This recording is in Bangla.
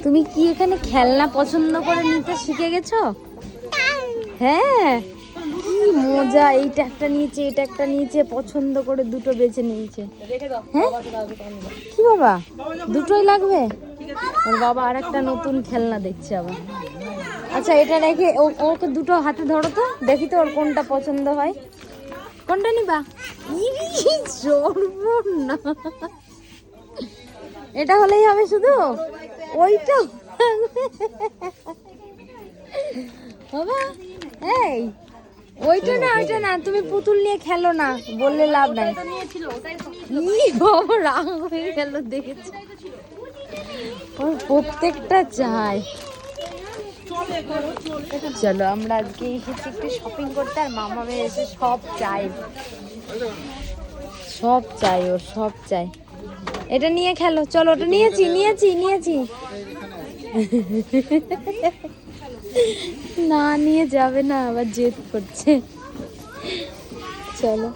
তুমি কি এখানে খেলনা পছন্দ করে নিতে শিখে গেছো? হ্যাঁ, কি মজা। এইটা একটা নিয়েছে, এটা একটা নিয়েছে, পছন্দ করে দুটো বেছে নিয়েছে। হ্যাঁ কি বাবা, দুটোই লাগবে? ওর বাবা আর একটা নতুন খেলনা দেখছে আবার। আচ্ছা এটা রেখে ওকে দুটো হাতে ধরো তো, দেখি তো ওর কোনটা পছন্দ হয়। কোনটা নিবা? না, এটা হলেই হবে শুধু? ওইটা বাবা, এই ওইটা না, ওইটা না, তুমি পুতুল নিয়ে খেলো না, বললে লাভ নাই। বাবা রাগ হয়ে গেল দেখেছি, ওর প্রত্যেকটা চাই। চলো আমরা আজকে এসেছি একটু শপিং করতে, আর মামামের এসে সব চাই, সব চাই, ওর সব চাই। এটা নিয়ে খেলো, চলো। ওটা নিয়েছি নিয়েছি নিয়েছি। না নিয়ে যাবে না, আবার জেদ করছে। চলো।